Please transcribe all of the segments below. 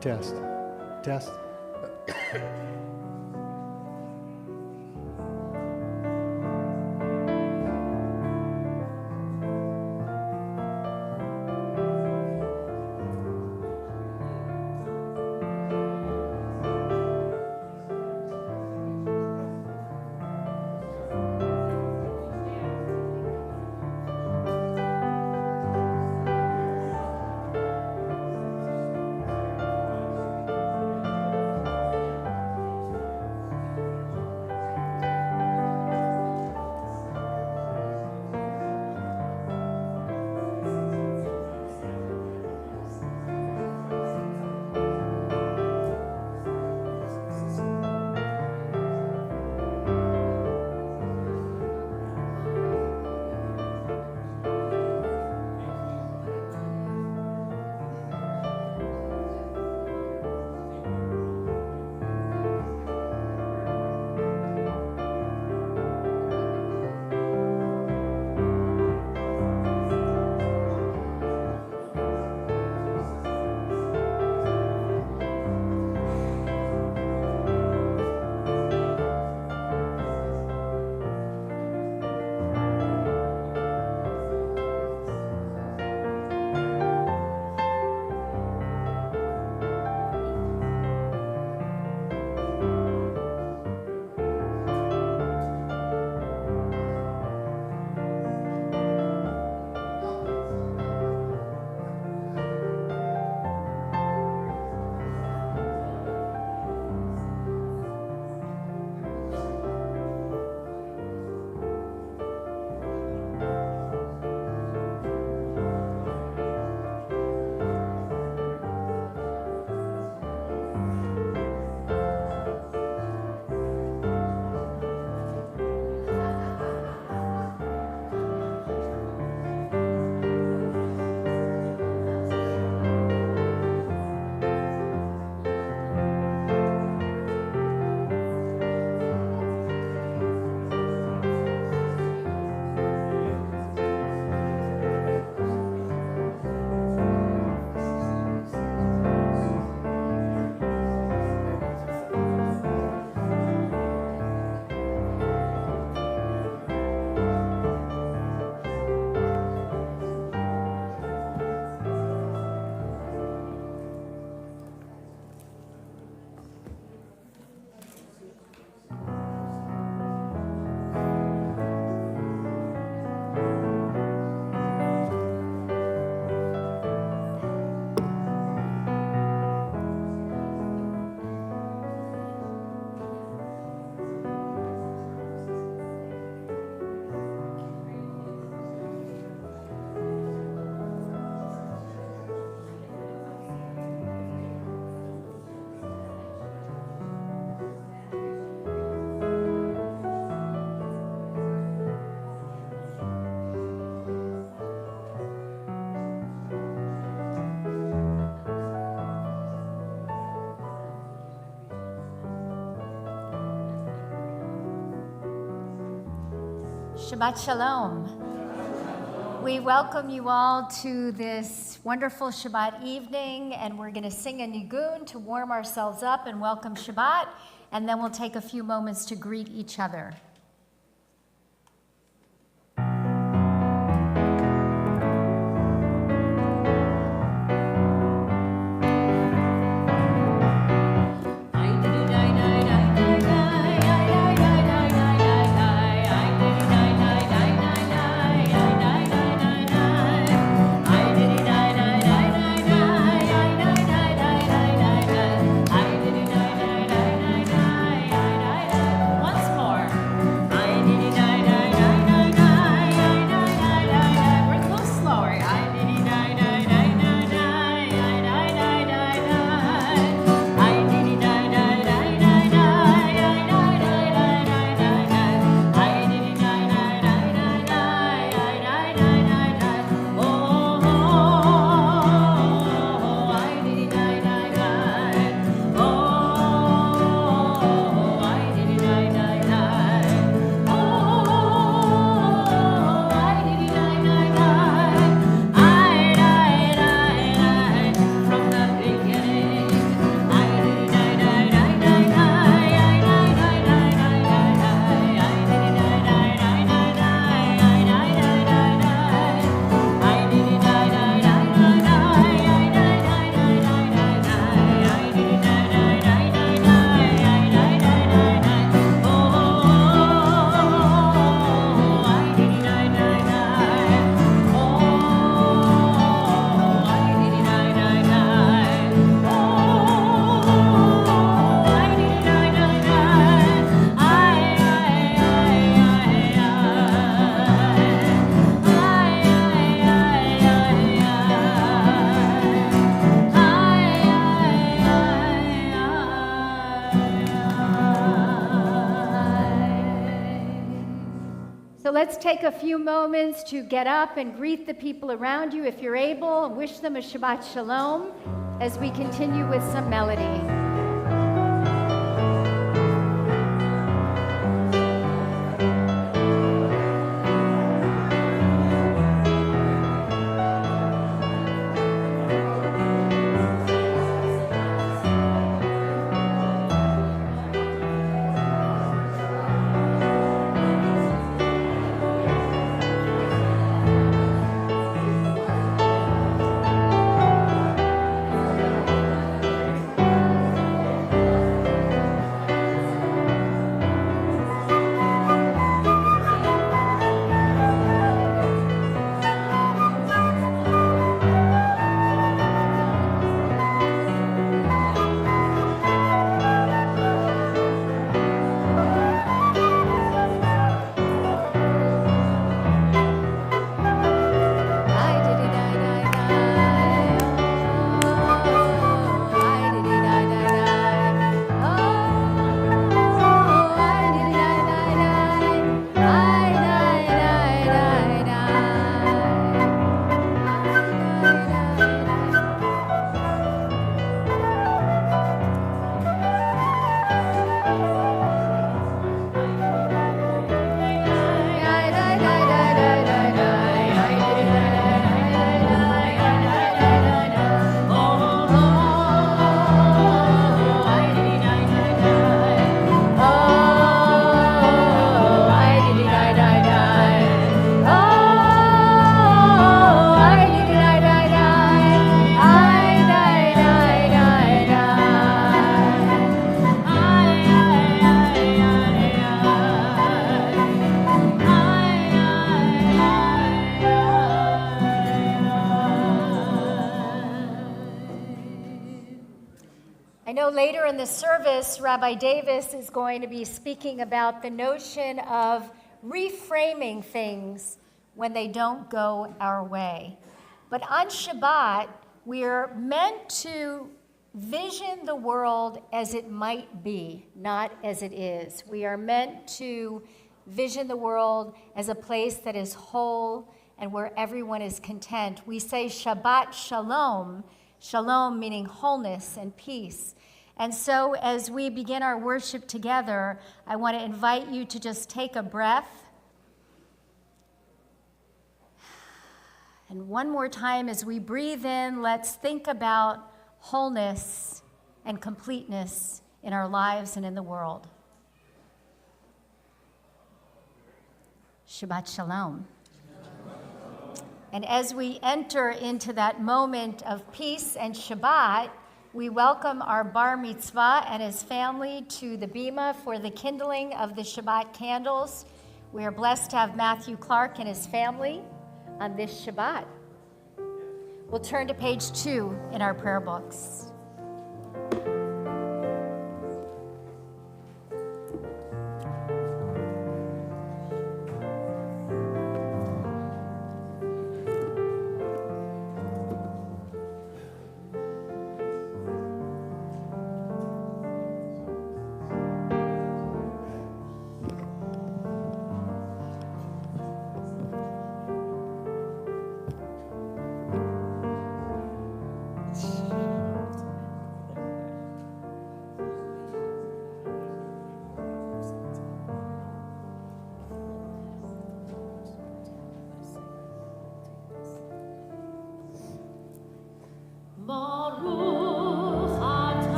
Test. Test. Shabbat Shalom. We welcome you all to this wonderful Shabbat evening, and we're going to sing a nigun to warm ourselves up and welcome Shabbat, and then we'll take a few moments to greet each other. Once more. let's take a few moments to get up and greet the people around you if you're able, and wish them a Shabbat Shalom as we continue with some melody. Later in the service, Rabbi Davis is going to be speaking about the notion of reframing things when they don't go our way. But on Shabbat, we're meant to vision the world as it might be, not as it is. We are meant to vision the world as a place that is whole and where everyone is content. We say Shabbat Shalom, Shalom meaning wholeness and peace. And so as we begin our worship together, I want to invite you to just take a breath. And one more time, as we breathe in, let's think about wholeness and completeness in our lives and in the world. Shabbat Shalom. And as we enter into that moment of peace and Shabbat, we welcome our bar mitzvah and his family to the bima for the kindling of the Shabbat candles. We are blessed to have Matthew Clark and his family on this Shabbat. We'll turn to page 2 in our prayer books.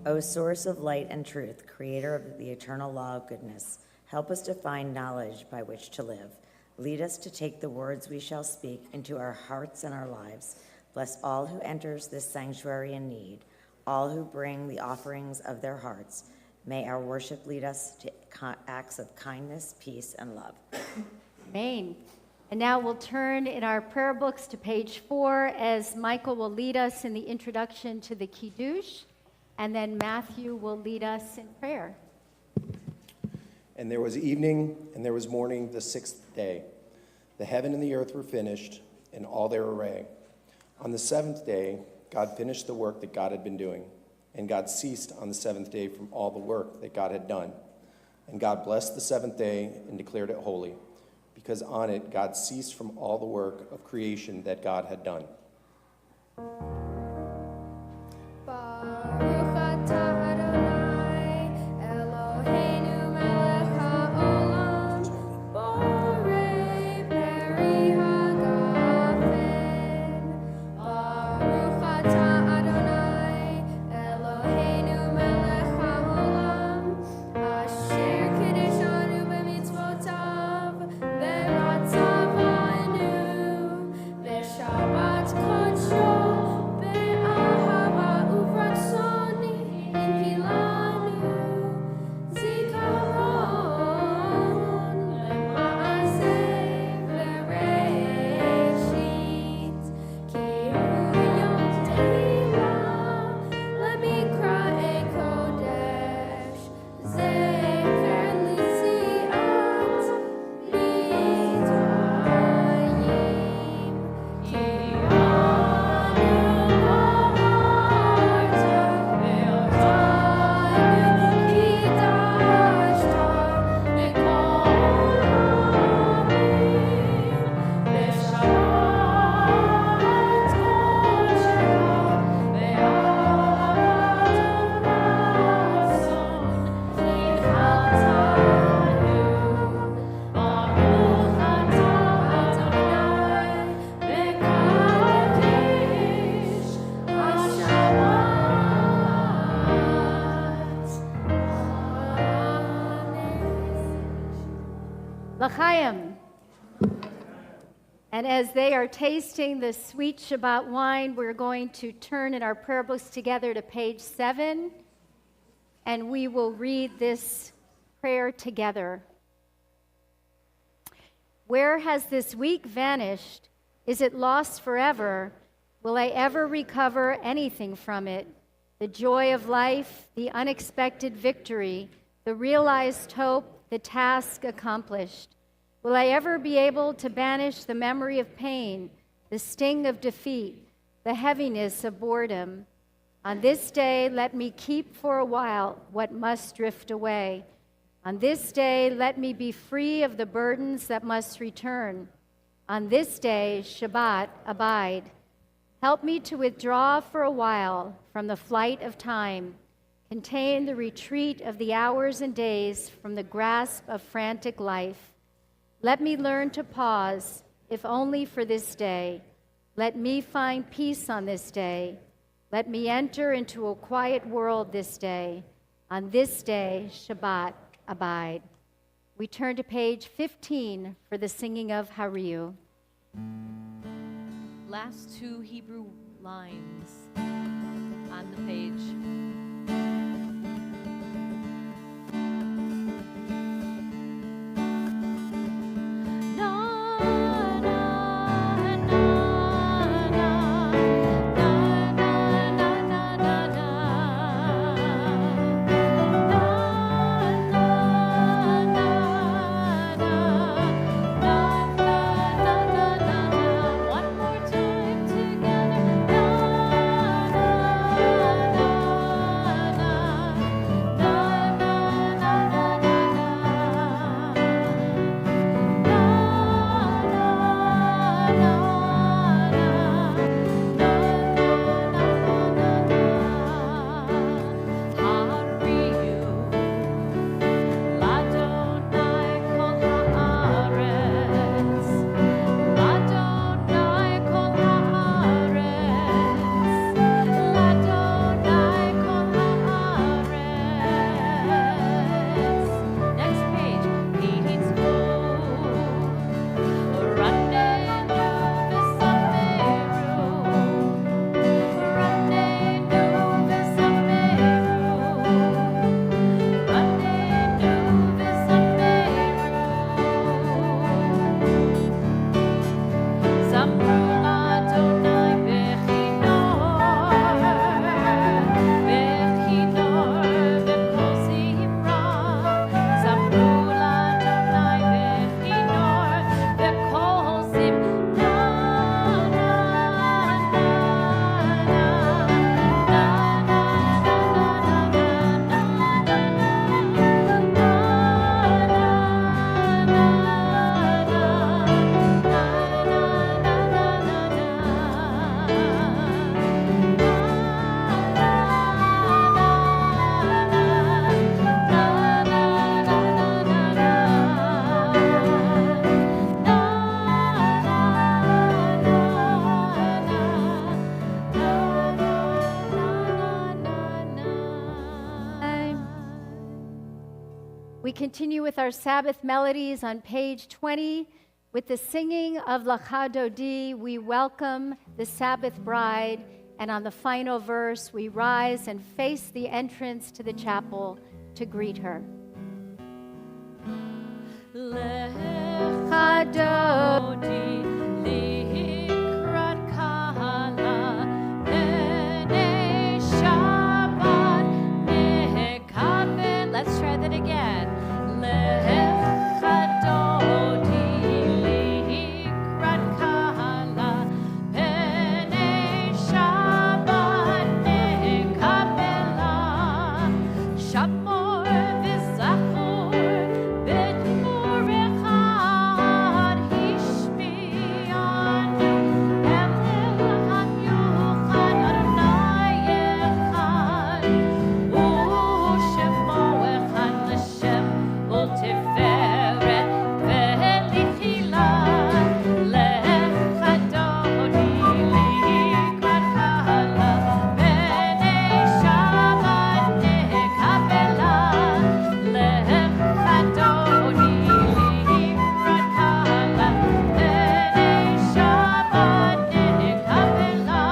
O source of light and truth, creator of the eternal law of goodness, help us to find knowledge by which to live. Lead us to take the words we shall speak into our hearts and our lives. Bless all who enters this sanctuary in need, all who bring the offerings of their hearts. May our worship lead us to acts of kindness, peace, and love. Amen. And now we'll turn in our prayer books to page 4 as Michael will lead us in the introduction to the Kiddush, and then Matthew will lead us in prayer. And there was evening, and there was morning the 6th day. The heaven and the earth were finished, in all their array. On the 7th day, God finished the work that God had been doing, and God ceased on the 7th day from all the work that God had done. And God blessed the 7th day and declared it holy, because on it God ceased from all the work of creation that God had done. L'chaim. And as they are tasting the sweet Shabbat wine, we're going to turn in our prayer books together to page 7, and we will read this prayer together. Where has this week vanished? Is it lost forever? Will I ever recover anything from it? The joy of life, the unexpected victory, the realized hope, the task accomplished. Will I ever be able to banish the memory of pain, the sting of defeat, the heaviness of boredom? On this day, let me keep for a while what must drift away. On this day, let me be free of the burdens that must return. On this day, Shabbat, abide. Help me to withdraw for a while from the flight of time, contain the retreat of the hours and days from the grasp of frantic life. Let me learn to pause, if only for this day. Let me find peace on this day. Let me enter into a quiet world this day. On this day, Shabbat, abide. We turn to page 15 for the singing of Hariu. Last 2 Hebrew lines on the page. One more time together. We continue with our Sabbath melodies on page 20. With the singing of Lecha Dodi, we welcome the Sabbath bride, and on the final verse, we rise and face the entrance to the chapel to greet her. Lecha Dodi, likrat kahala, b'nei Shabbat nehekabel. Let's try that again. Lecha Dodi, likrat kahala, b'nei Shabbat nehekabela. Shamor v'zachor b'dmur echad hishmianu Emel hamiuchad Adonai echad u'shemo echad l'Shem ultiferet v'lichila Lecha Dodi likrat kahala b'nei Shabbat nehekabela Lecha Dodi likrat kahala b'nei Shabbat nehekabela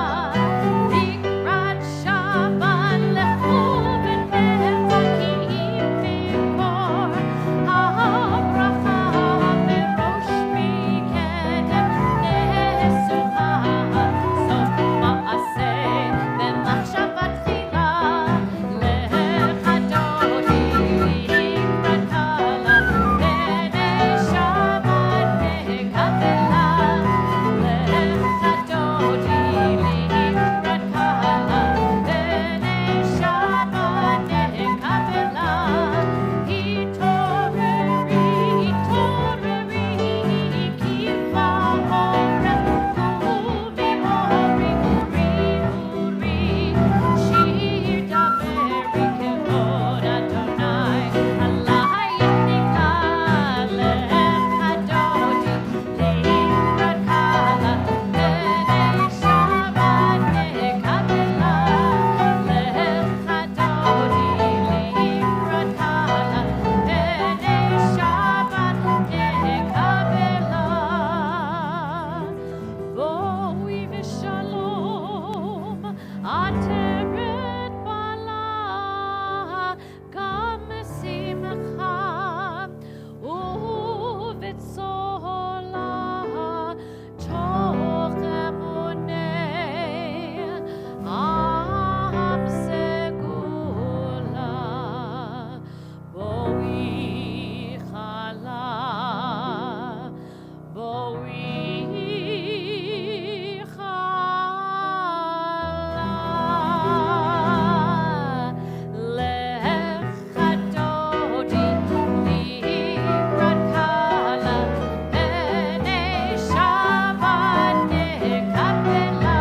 Likrat Shabbat lechu v'nehtakim mikor ha'bracha merosh mikedem nesuha sof ma'aseh v'machshava tchila Lecha Dodi likrat kahala b'nei Shabbat nehekabela Lecha Dodi likrat kahala b'nei Shabbat nehekabela Hitoreri kiva orech uvi mori uri shir daveri kevod Adonai alai nika Lecha Dodi likrat kahala b'nei Shabbat nehekabela Lecha Dodi likrat kahala b'nei Shabbat nehekabela Vo'i v'shalom ateret bala gam simcha u'v'tzola toch emunei am segula Vo'i chala Vo'i chala Lecha Dodi likrat kahala b'nei Shabbat nehekabela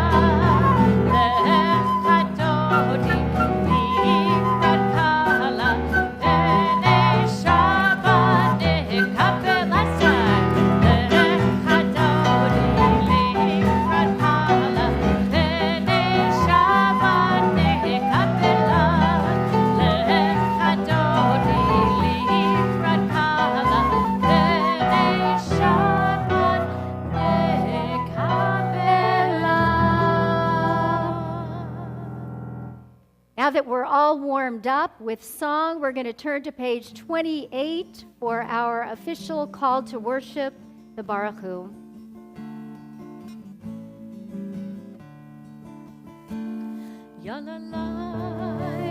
Lecha Dodi likrat kahala b'nei Shabbat nehekabela Lecha Dodi likrat kahala b'nei Shabbat nehekabela Lecha Dodi likrat kahala b'nei Shabbat nehekabela. Now that we're all warmed up with song, we're going to turn to page 28 for our official call to worship, the Baruch Hu. Ya la la,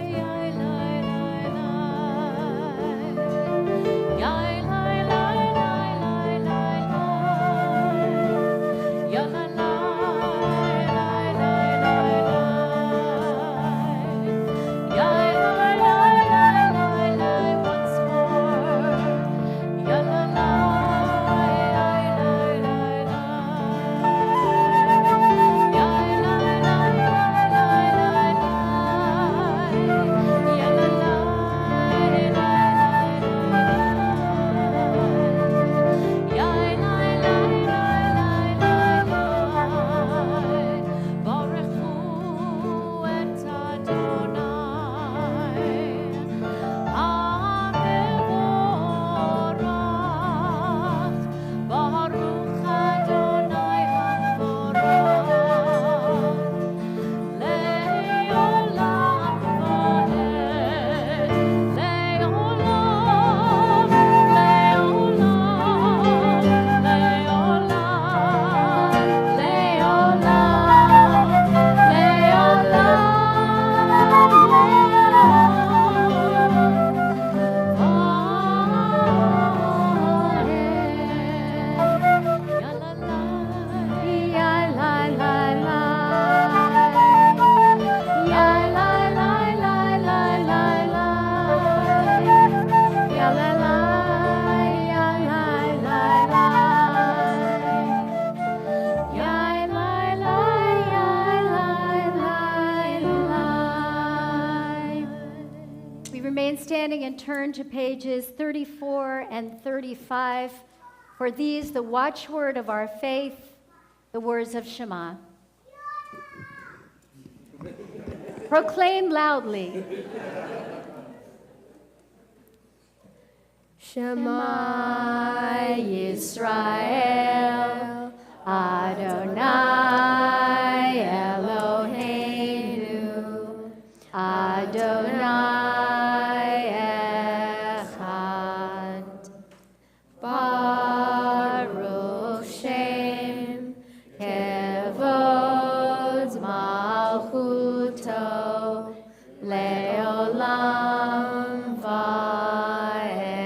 ya la la la, ya la la la la la, ya la la la la la, ya la la la la la once more, ya la la la la la la, ya la la la la la. Remain standing and turn to pages 34 and 35. For these, the watchword of our faith, the words of Shema. Proclaim loudly. Shema Yisrael, Adonai Eloheinu, Adonai Echad. Baruch Shem, Kevod Malchuto, Leolam Vaed.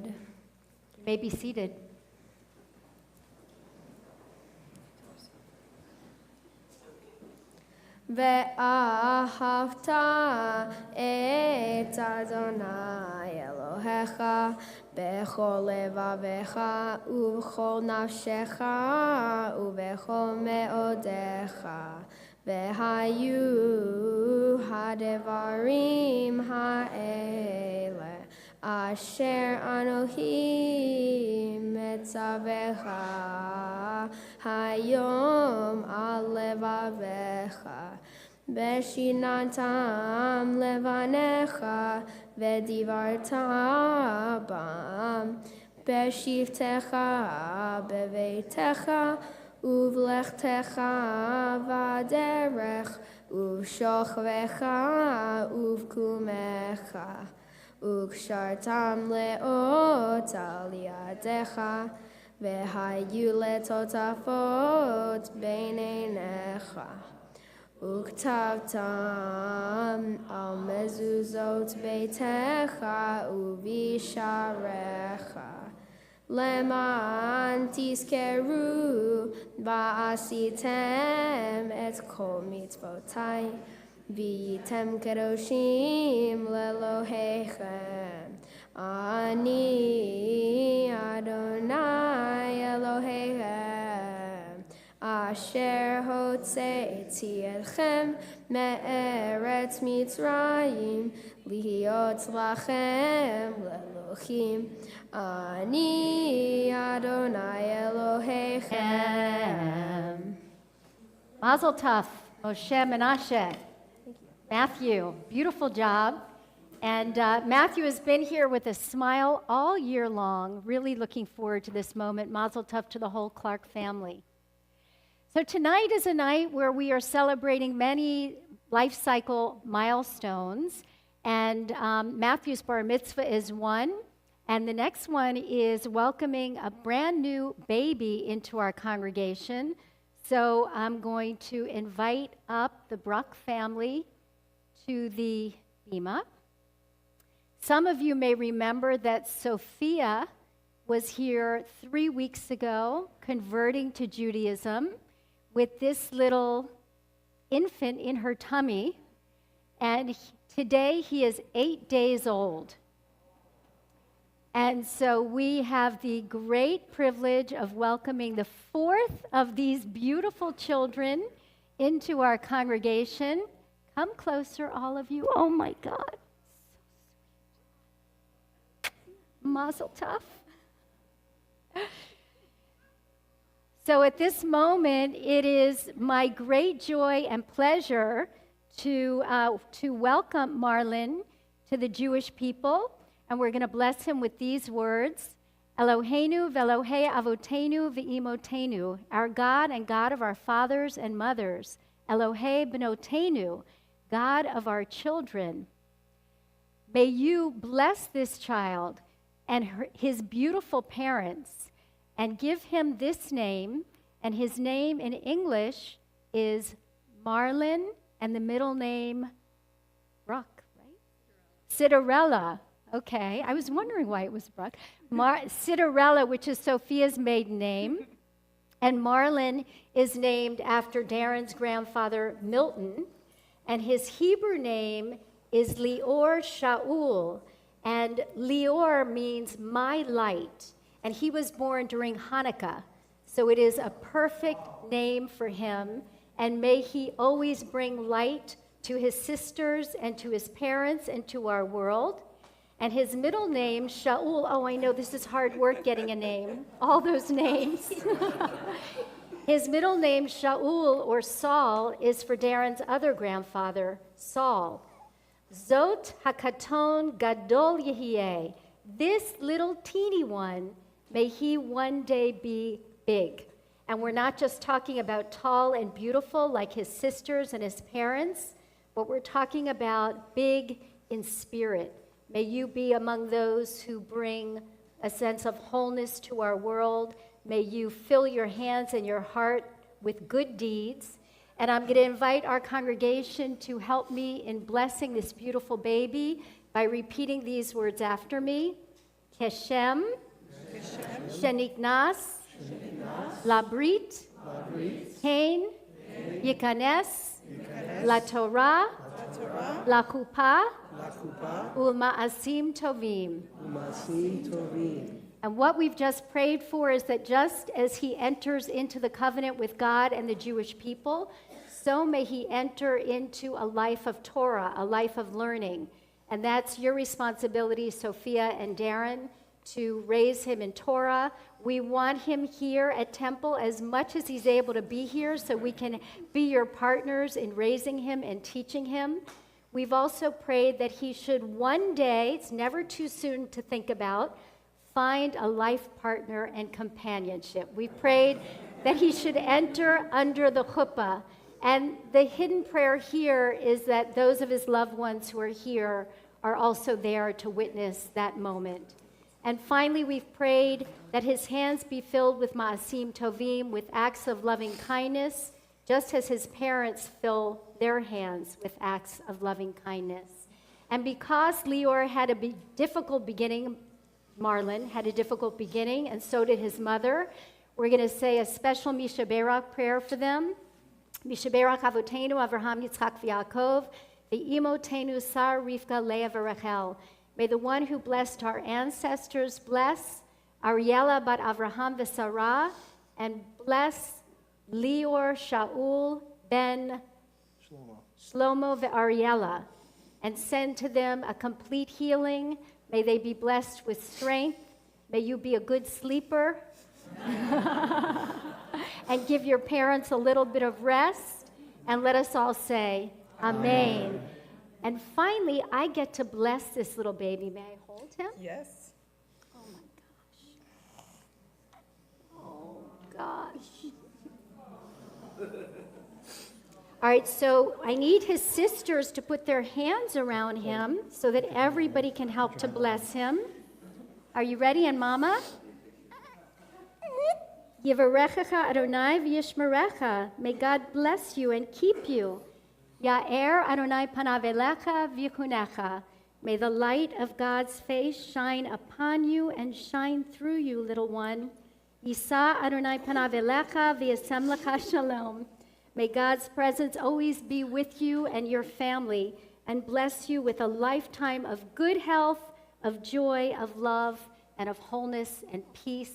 You may be seated. ואהבת את אדוני אלוהיך בכל לבביך ובכל נפשך ובכל מאודיך. והיו הדברים האלה אשר אנוכי מצווך היום על לבביך, ושיננתם לבניך ודיברת בם בשבתך בביתך ובלכתך בדרך ובשוכבך ובקומך. וקשרתם לאות על ידיך, והיו לטוטפות בין עיניך. וכתבתם על מזוזות ביתך ובשעריך, למען תזכרו ועשיתם את כל מצוותי. והייתם קדושים לאלוהיכם. אני אדוני אלוהיכם, אשר הוצאתי אתכם מארץ מצרים, להיות לכם לאלוהים. אני אדוני אלוהיכם. Mazel tov, Moshe Menashe. Matthew, beautiful job. And Matthew has been here with a smile all year long, really looking forward to this moment. Mazel tov to the whole Clark family. So tonight is a night where we are celebrating many life cycle milestones. And Matthew's bar mitzvah is one. And the next one is welcoming a brand new baby into our congregation. So I'm going to invite up the Bruck family to the bima. Some of you may remember that Sophia was here 3 weeks ago, converting to Judaism with this little infant in her tummy. And today he is 8 days old. And so we have the great privilege of welcoming the fourth of these beautiful children into our congregation. Come closer, all of you. Oh my God. Mazel tov. So at this moment, it is my great joy and pleasure to welcome Marlon to the Jewish people. And we're going to bless him with these words. Eloheinu ve'Elohei avotenu ve'imotenu, our God and God of our fathers and mothers. Elohei benotenu, God of our children. May you bless this child and his beautiful parents and give him this name. And his name in English is Marlon, and the middle name, Bruck, right? Cinderella. Okay, I was wondering why it was Bruck. Cinderella, which is Sophia's maiden name. And Marlon is named after Darren's grandfather, Milton. And his Hebrew name is Lior Shaul. And Lior means my light. And he was born during Hanukkah. So it is a perfect name for him. And may he always bring light to his sisters, and to his parents, and to our world. And his middle name, Shaul, oh, I know this is hard work getting a name, all those names. His middle name, Shaul, or Saul, is for Darren's other grandfather, Saul. Zot hakaton gadol yehieh. This little teeny one, may he one day be big. And we're not just talking about tall and beautiful like his sisters and his parents, but we're talking about big in spirit. May you be among those who bring a sense of wholeness to our world. May you fill your hands and your heart with good deeds. And I'm going to invite our congregation to help me in blessing this beautiful baby by repeating these words after me. Keshem, Sheniknas, Labrit, Cain, Yikanes, La Torah, La Chuppah, Ulma'asim Tovim. And what we've just prayed for is that just as he enters into the covenant with God and the Jewish people, so may he enter into a life of Torah, a life of learning. And that's your responsibility, Sophia and Darren, to raise him in Torah. We want him here at Temple as much as he's able to be here so we can be your partners in raising him and teaching him. We've also prayed that he should one day, it's never too soon to think about, find a life partner and companionship. We prayed that he should enter under the chuppah. And the hidden prayer here is that those of his loved ones who are here are also there to witness that moment. And finally, we've prayed that his hands be filled with ma'asim tovim, with acts of loving kindness, just as his parents fill their hands with acts of loving kindness. And because Lior had a difficult beginning, Marlon had a difficult beginning, and so did his mother, we're going to say a special Mishaberach prayer for them. Mishaberach Avotenu Avraham Yitzchak v'Yaakov v'imotenu Sar Rivka Leah v'Rachel. May the one who blessed our ancestors bless Ariela bat Avraham v'Sarah, and bless Lior Shaul ben Shlomo ve'Ariela, and send to them a complete healing. May they be blessed with strength. May you be a good sleeper. And give your parents a little bit of rest. And let us all say, Amen. And finally, I get to bless this little baby. May I hold him? Yes. Oh my gosh. Oh gosh. All right, so I need his sisters to put their hands around him so that everybody can help to bless him. Are you ready? And Mama? Yivarechecha Adonai v'yishmerecha. May God bless you and keep you. Ya'er Adonai panav elecha v'yichunecha. May the light of God's face shine upon you and shine through you, little one. Yisa Adonai panav elecha v'yasem lecha shalom. May God's presence always be with you and your family and bless you with a lifetime of good health, of joy, of love, and of wholeness and peace.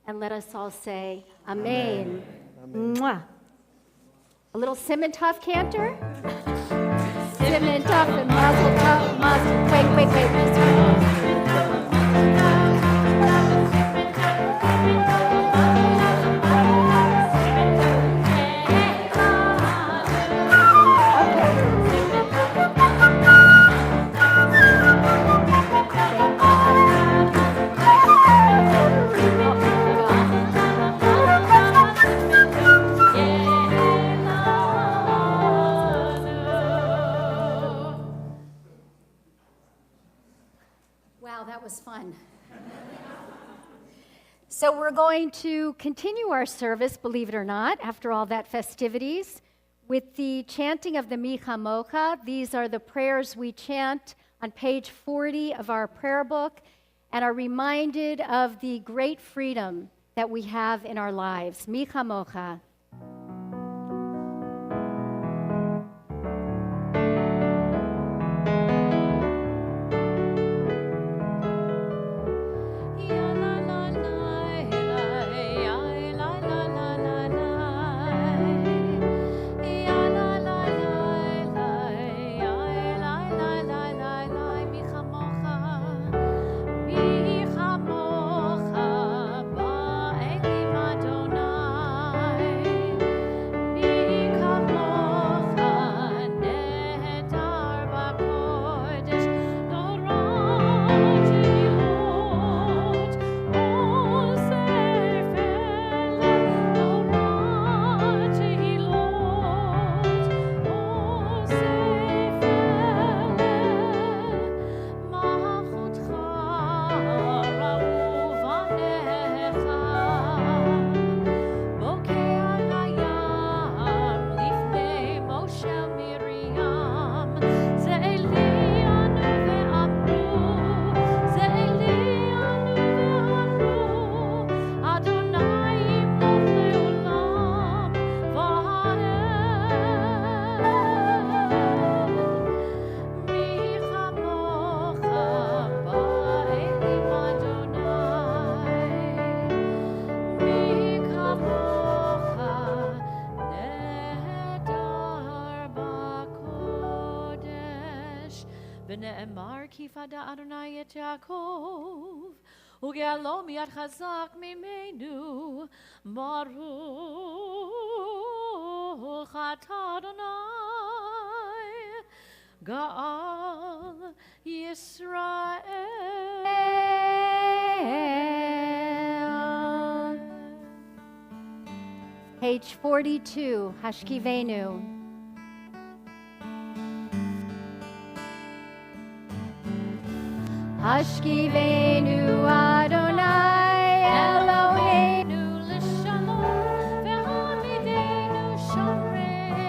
And let us all say, Amen. Amen. Mwah. A little Simon Tov cantor? Simon Tov and Mazel Tov, Mazel. Wait. Wow, that was fun. So we're going to continue our service, believe it or not, after all that festivities, with the chanting of the Mi Chamocha. These are the prayers we chant on page 40 of our prayer book and are reminded of the great freedom that we have in our lives. Mi Chamocha. ונאמר כי פדה אדוני את יעקב, וגאלו מיד חזק ממנו. ברוך אתה אדוני, גאל ישראל. Page 42, Hashkivenu. Hashkivenu Adonai Eloheinu לשלום והעמידנו שומרנו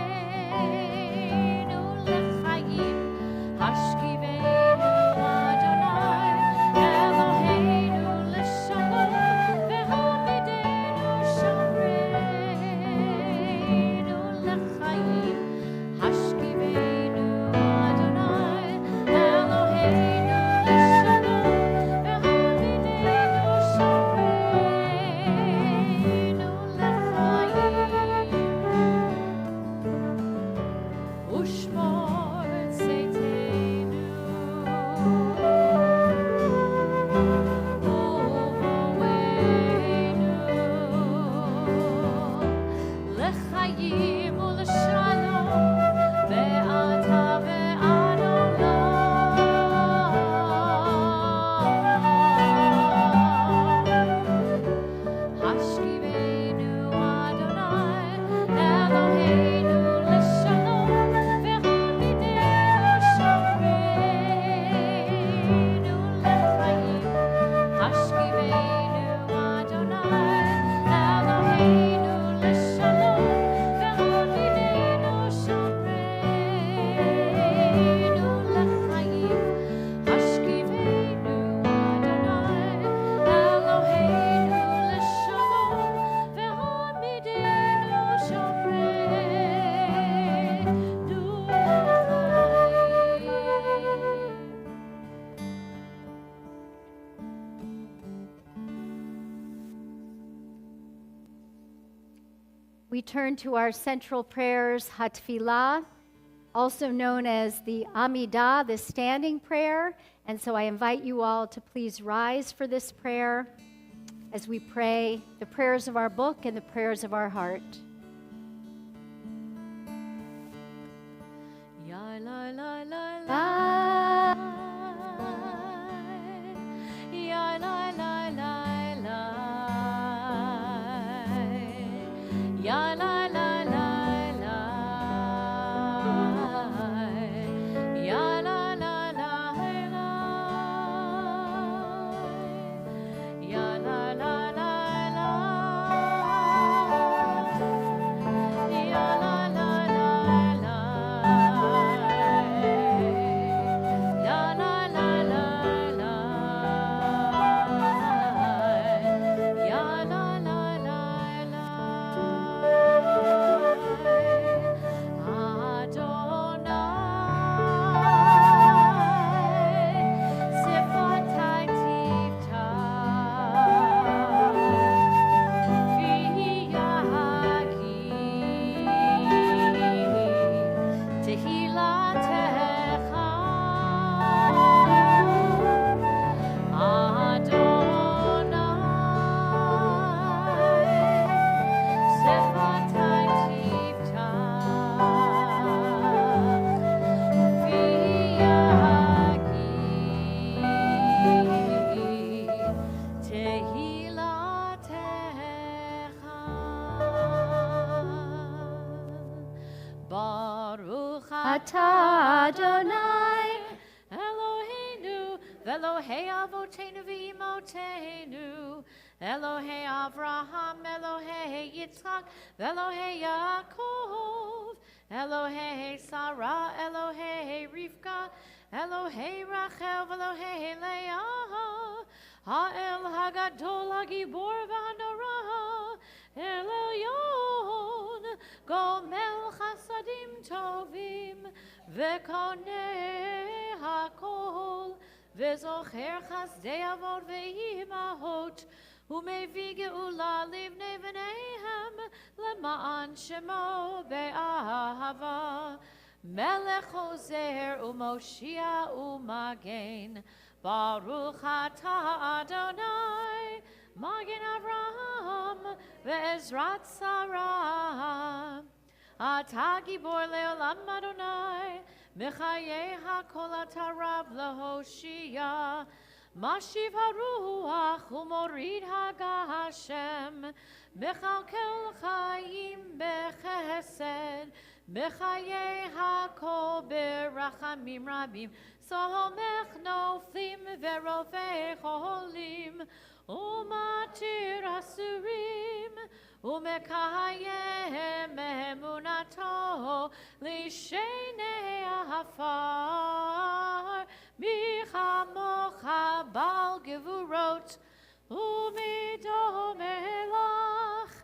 לחיים. השכיבנו אדוני אלוהינו לשלום והעמידנו שומרנו לחיים. השכיבנו אדוני אלוהינו We turn to our central prayers, Hatfilah, also known as the Amidah, the standing prayer. And so I invite you all to please rise for this prayer as we pray the prayers of our book and the prayers of our heart. Ya la la la la. Bye. Ya la la la la. Ya la la la la. Ya la la la la. Ya la la la la. Ya la la la la. Ya la la la la. Ya la la la la. Adonai, Sifatai Tivta, V'yagi, Tehilatecha, Adonai, Sifatai Tivta, Baruch Atah Adonai, Eloheinu, Elohei Avotenu v'Imotenu, Elohei Avraham, Elohei Yitzchak, Elohei Yaakov, Elohei Sarah, Elohei Rivka, Elohei Rachel, Elohei Leah, Ha'el Hagadol Hagibor v'Hanora, El Elyon, Gomel Chasadim Tovim, V'koneh Hakol, V'zocher Chasdei Avot V'imahot, U'mevii geula livnei v'neihem, Lema'an Shemo be'ahava, Melech melech ozer umoshia umagen. Baruch atah Adonai, Magen Avraham ve'ezrat Sarah. Atah gibor leolam Adonai, Mechayeh hakol atarav lehoshia. Mashiv haruach umorid hagashem, Mechalkel chayim bechesed, Mechayeh hakol berachamim rabim. Somech noflim verofei cholim, Umatir asurim, Umekayem emunato, Lishenei afar, Michamocha bal gevurot, Umido melach,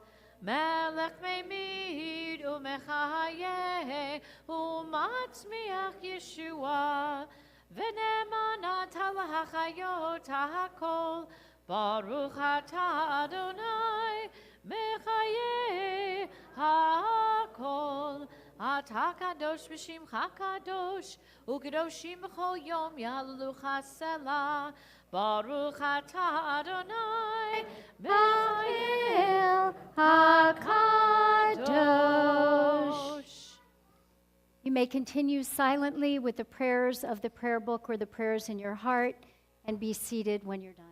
Melech meimid, Umechayeh, Umatzmiach Yeshua, V'nemanat halachayot hakol, Baruch atah Adonai, Mechayeh hakol. Atah kadosh v'shimcha kadosh, u'kadoshim b'chol yom yahlucha selah. Baruch atah Adonai, Mechayeh HaKadosh. You may continue silently with the prayers of the prayer book or the prayers in your heart, and be seated when you're done.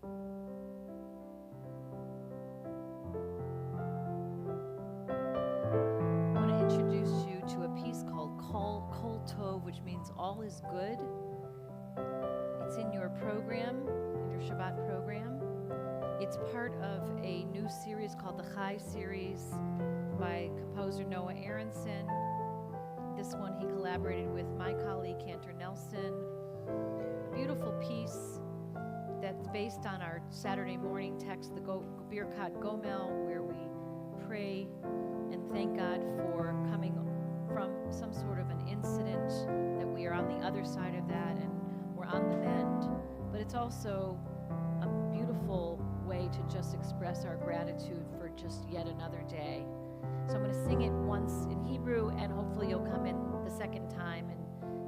I want to introduce you to a piece called Kol Tov, which means all is good. It's in your program, in your Shabbat program. It's part of a new series called the Chai series by composer Noah Aronson. This one he collaborated with my colleague Cantor Nelson. A beautiful piece that's based on our Saturday morning text, the Birkat Gomel, where we pray and thank God for coming from some sort of an incident, that we are on the other side of that and we're on the mend. But it's also a beautiful way to just express our gratitude for just yet another day. So I'm going to sing it once in Hebrew, and hopefully you'll come in the second time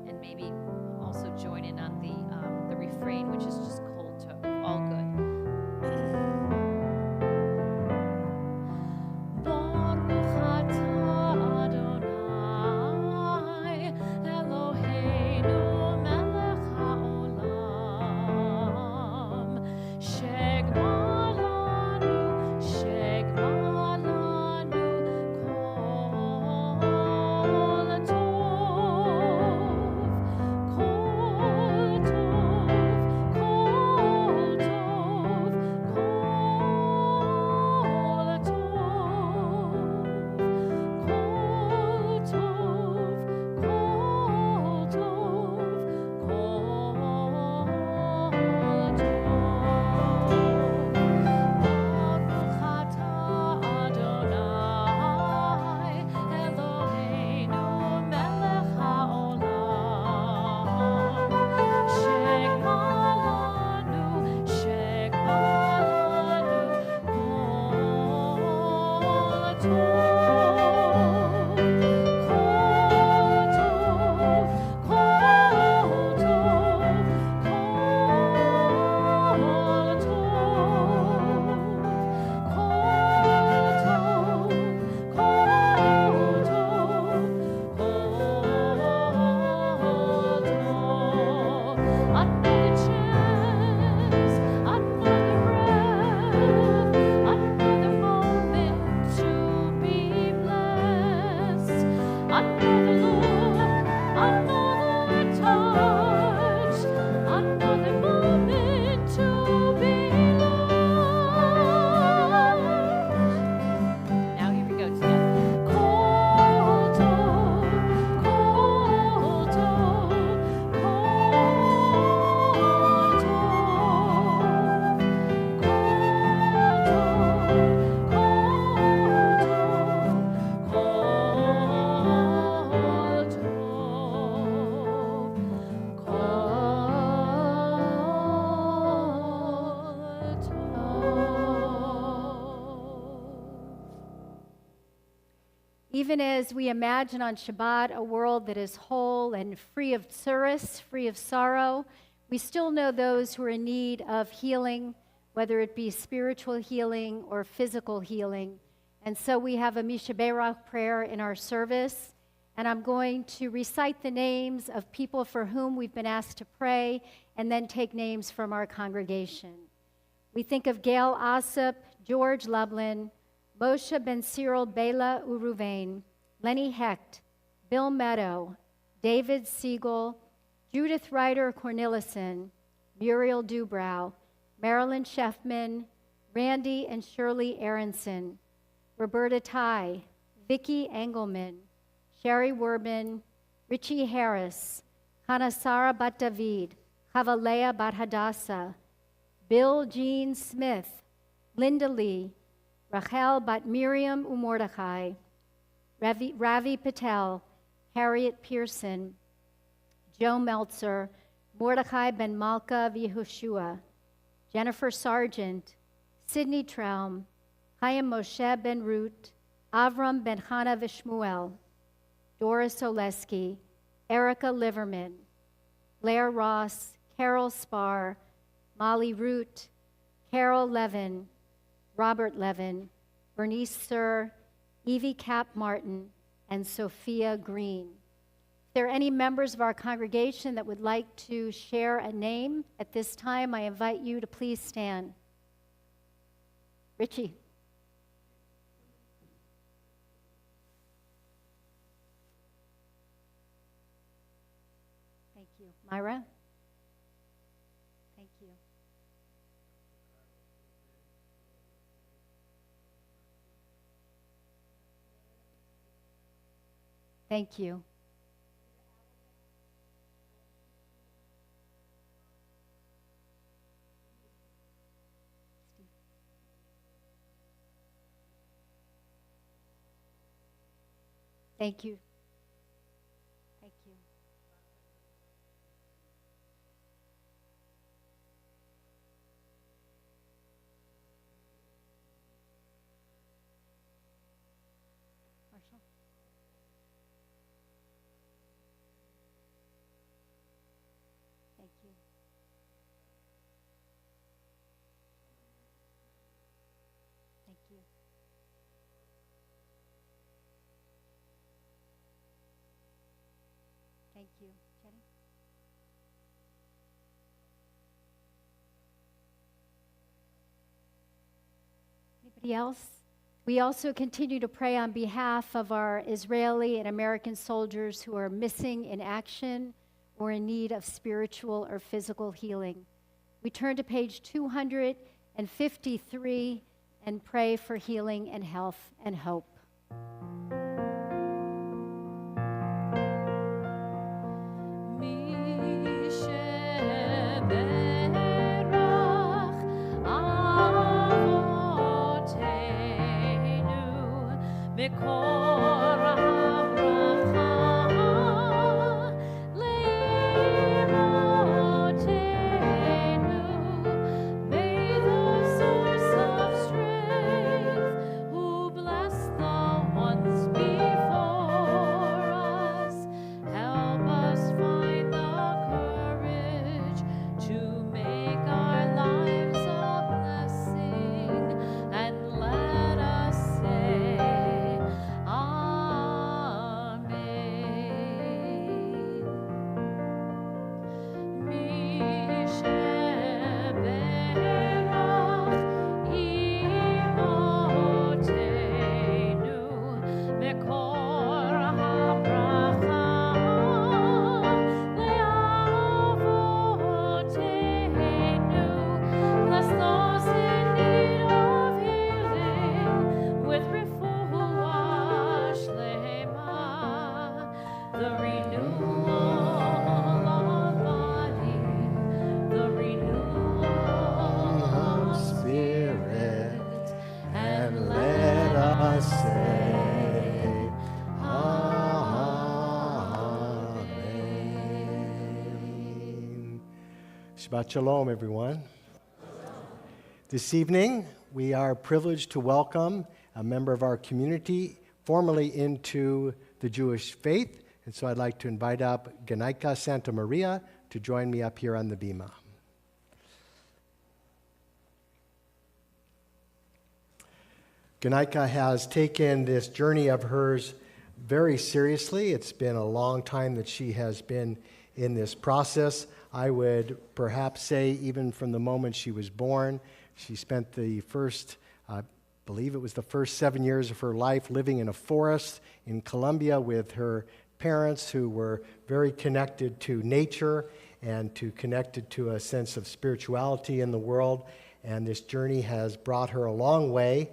and maybe also join in on the refrain, which is just Kol Tov, all good. Kol Even as we imagine on Shabbat a world that is whole and free of tsuris, free of sorrow, we still know those who are in need of healing, whether it be spiritual healing or physical healing. And so we have a Mishaberach prayer in our service, and I'm going to recite the names of people for whom we've been asked to pray, and then take names from our congregation. We think of Gail Ossip, George Lublin, Moshe Ben Cyril Bela Uruvain, Lenny Hecht, Bill Meadow, David Siegel, Judith Ryder Cornelissen, Muriel Dubrow, Marilyn Sheffman, Randy and Shirley Aronson, Roberta Ty, Vicki Engelman, Sherry Werbin, Richie Harris, Hanasara Bat David, Chavalea Bat Hadassah, Bill Jean Smith, Linda Lee, Rachel Bat Miriam Umordechai, Ravi Patel, Harriet Pearson, Joe Meltzer, Mordechai Ben Malka Yehoshua, Jennifer Sargent, Sidney Traum, Chaim Moshe Ben Root, Avram Ben Chana Vishmuel, Doris Oleski, Erica Liverman, Blair Ross, Carol Spar, Molly Root, Carol Levin, Robert Levin, Bernice Sir, Evie Cap Martin, and Sophia Green. If there are any members of our congregation that would like to share a name at this time, I invite you to please stand. Richie. Thank you. Myra? Thank you. Thank you. Thank you. Thank you. Marshall? Thank you. Thank you. Thank you. Jenny? Anybody else? We also continue to pray on behalf of our Israeli and American soldiers who are missing in action or in need of spiritual or physical healing. We turn to page 253 and pray for healing and health and hope. Shabbat Shalom, everyone. This evening, we are privileged to welcome a member of our community, formally into the Jewish faith. And so I'd like to invite up Ganaika Santa Maria to join me up here on the bima. Ganaika has taken this journey of hers very seriously. It's been a long time that she has been in this process. I would perhaps say even from the moment she was born, she spent the first, I believe it was the first 7 years of her life living in a forest in Colombia with her parents who were very connected to nature and connected to a sense of spirituality in the world. And this journey has brought her a long way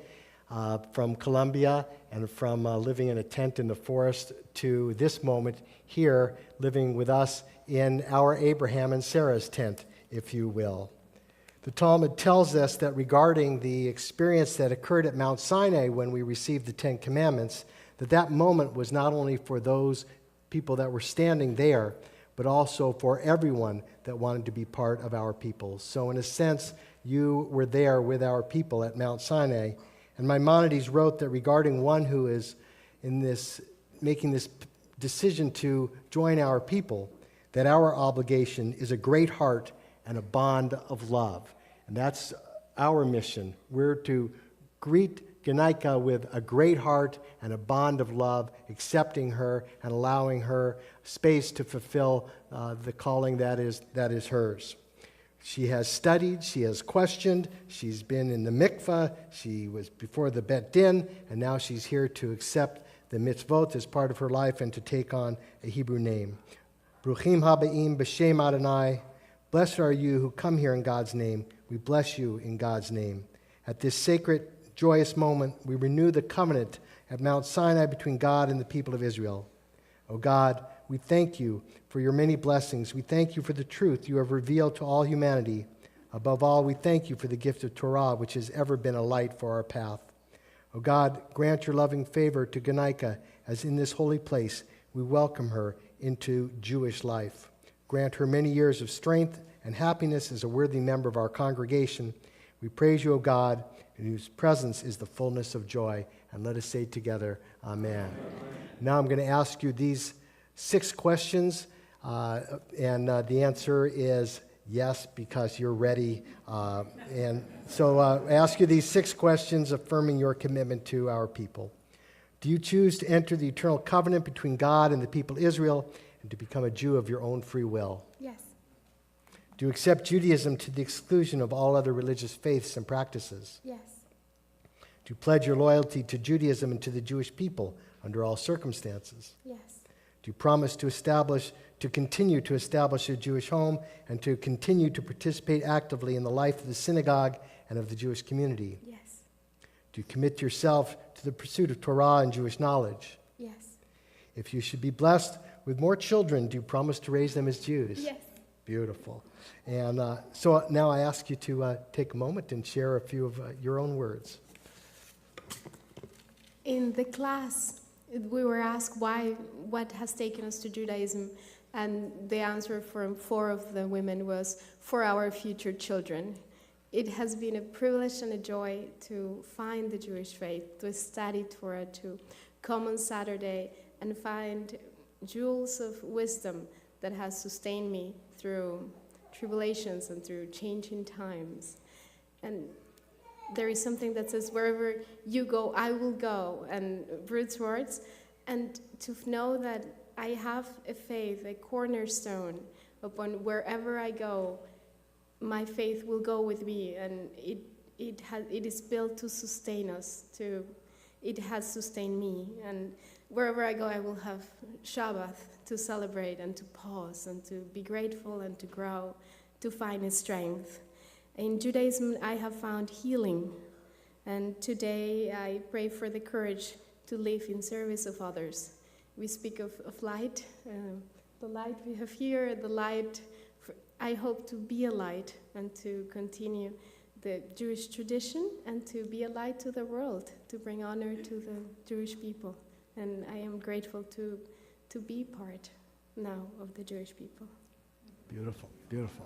from Colombia and from living in a tent in the forest to this moment here, living with us in our Abraham and Sarah's tent, if you will. The Talmud tells us that regarding the experience that occurred at Mount Sinai when we received the Ten Commandments, that moment was not only for those people that were standing there, but also for everyone that wanted to be part of our people. So in a sense, you were there with our people at Mount Sinai. And Maimonides wrote that regarding one who is making this decision to join our people, that our obligation is a great heart and a bond of love. And that's our mission. We're to greet Ganaika with a great heart and a bond of love, accepting her and allowing her space to fulfill the calling that is hers. She has studied, she has questioned, she's been in the mikvah, she was before the Bet Din, and now she's here to accept the mitzvot as part of her life and to take on a Hebrew name. Bruchim habaim b'shem Adonai. Blessed are you who come here in God's name. We bless you in God's name. At this sacred, joyous moment, we renew the covenant at Mount Sinai between God and the people of Israel. O God, we thank you for your many blessings. We thank you for the truth you have revealed to all humanity. Above all, we thank you for the gift of Torah, which has ever been a light for our path. O God, grant your loving favor to Ganaika, as in this holy place we welcome her into Jewish life. Grant her many years of strength and happiness as a worthy member of our congregation. We praise you, O God, in whose presence is the fullness of joy. And let us say together, Amen. Now I'm going to ask you these 6 questions, and the answer is yes, because you're ready. And so I ask you these 6 questions affirming your commitment to our people. Do you choose to enter the eternal covenant between God and the people of Israel and to become a Jew of your own free will? Yes. Do you accept Judaism to the exclusion of all other religious faiths and practices? Yes. Do you pledge your loyalty to Judaism and to the Jewish people under all circumstances? Yes. Do you promise to continue to establish a Jewish home and to continue to participate actively in the life of the synagogue and of the Jewish community? Yes. Do you commit yourself to the pursuit of Torah and Jewish knowledge? Yes. If you should be blessed with more children, do you promise to raise them as Jews? Yes. Beautiful. And so now I ask you to take a moment and share a few of your own words. In the class, we were asked what has taken us to Judaism, and the answer from 4 of the women was for our future children. It has been a privilege and a joy to find the Jewish faith, to study Torah, to come on Saturday and find jewels of wisdom that has sustained me through tribulations and through changing times. And there is something that says, wherever you go, I will go, and Ruth's words. And to know that I have a faith, a cornerstone, upon wherever I go, my faith will go with me, and it is built to sustain us. It has sustained me, and wherever I go, I will have Shabbat to celebrate and to pause and to be grateful and to grow, to find strength. In Judaism, I have found healing, and today I pray for the courage to live in service of others. We speak of light, the light we have here, the light. I hope to be a light and to continue the Jewish tradition and to be a light to the world, to bring honor to the Jewish people. And I am grateful to be part now of the Jewish people. Beautiful, beautiful.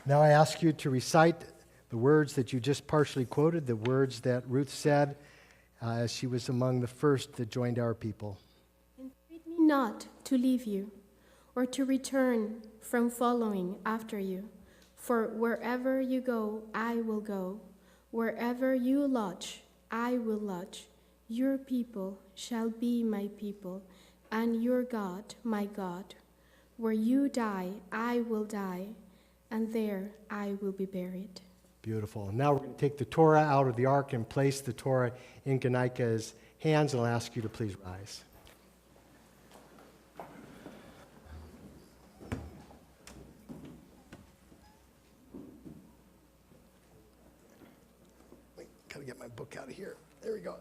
Now I ask you to recite the words that you just partially quoted, the words that Ruth said as she was among the first that joined our people. Entreat me not to leave you, or to return from following after you. For wherever you go, I will go. Wherever you lodge, I will lodge. Your people shall be my people, and your God my God. Where you die, I will die, and there I will be buried. Beautiful. Now we're going to take the Torah out of the ark and place the Torah in Ganaika's hands, and I'll ask you to please rise. Wait, gotta get my book out of here. There we go.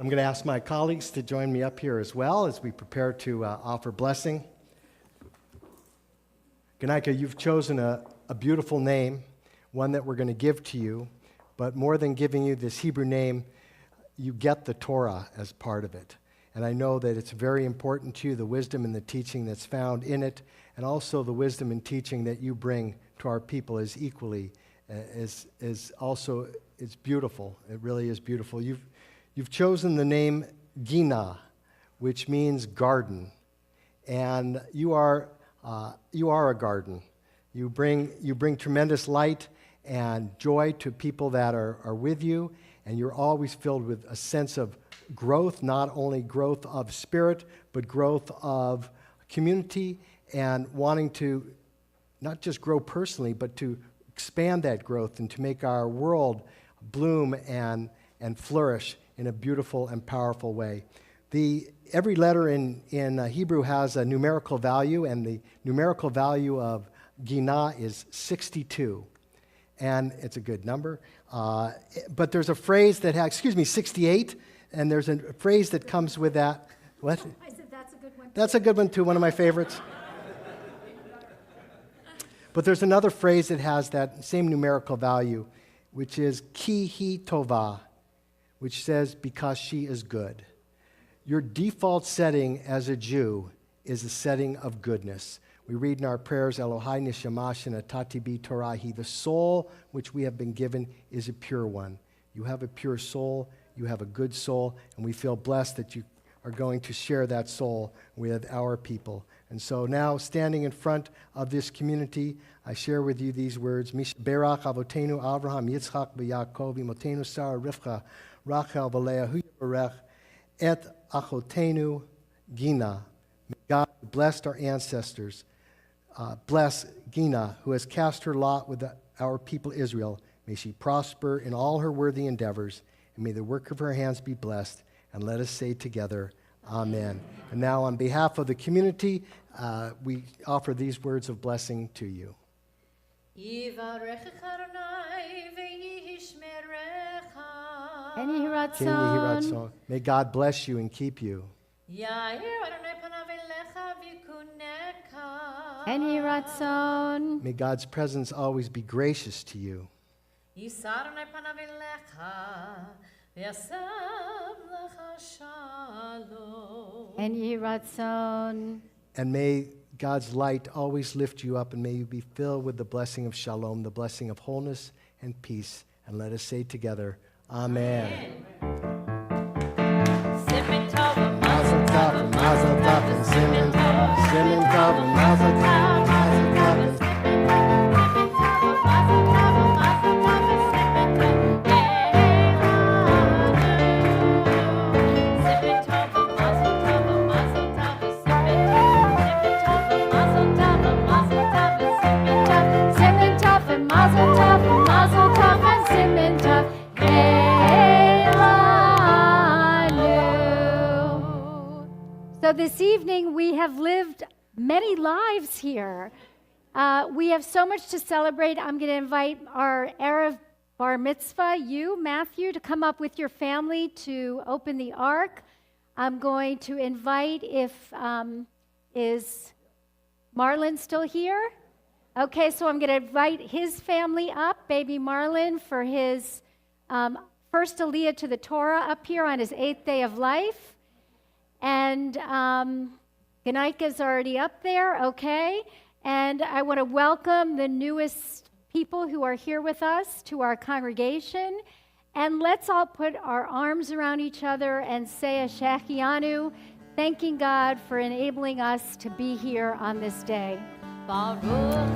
I'm going to ask my colleagues to join me up here as well as we prepare to offer blessing. Ganaika, you've chosen a beautiful name, one that we're going to give to you, but more than giving you this Hebrew name, you get the Torah as part of it. And I know that it's very important to you, the wisdom and the teaching that's found in it, and also the wisdom and teaching that you bring to our people is equally, is also, it's beautiful. It really is beautiful. You've chosen the name Gina, which means garden, and you are a garden. You bring tremendous light and joy to people that are with you, and you're always filled with a sense of growth, not only growth of spirit, but growth of community, and wanting to not just grow personally, but to expand that growth and to make our world bloom and flourish in a beautiful and powerful way. Every letter in Hebrew has a numerical value, and the numerical value of Gina is 62. And it's a good number. But there's a phrase that has, 68, and there's a phrase that comes with that. What? I said that's a good one. That's a good one, too, one of my favorites. But there's another phrase that has that same numerical value, which is ki hi tova, which says, because she is good. Your default setting as a Jew is a setting of goodness. We read in our prayers, Elohai nishamash atati bi torahi. The soul which we have been given is a pure one. You have a pure soul, you have a good soul, and we feel blessed that you are going to share that soul with our people. And so now, standing in front of this community, I share with you these words, Berach avotenu Avraham, Yitzchak, v'Yaakov, imotenu Sarah, Rivka, Rachel, v'Leah, hu yivarech, et achotenu Gina. May God bless our ancestors. Bless Gina, who has cast her lot with our people Israel. May she prosper in all her worthy endeavors, and may the work of her hands be blessed. And let us say together, Amen. And now, on behalf of the community, we offer these words of blessing to you. And Yehi Ratzon. May God bless you and keep you. And Yehi Ratzon. May God's presence always be gracious to you. And Yehi Ratzon. And may God's light always lift you up, and may you be filled with the blessing of shalom, the blessing of wholeness and peace. And let us say together, Amen. Mazel tov and mazel tov and simen tov and mazel tov, mazel tov and So this evening we have lived many lives here. We have so much to celebrate. I'm going to invite our Erev Bar Mitzvah, you, Matthew, to come up with your family to open the ark. I'm going to invite, is Marlon still here? Okay, so I'm going to invite his family up, baby Marlon, for his first Aliyah to the Torah up here on his 8th day of life. And Ganaika's already up there, okay. And I want to welcome the newest people who are here with us, to our congregation, and let's all put our arms around each other and say a Shechianu, thanking God for enabling us to be here on this day. Baruch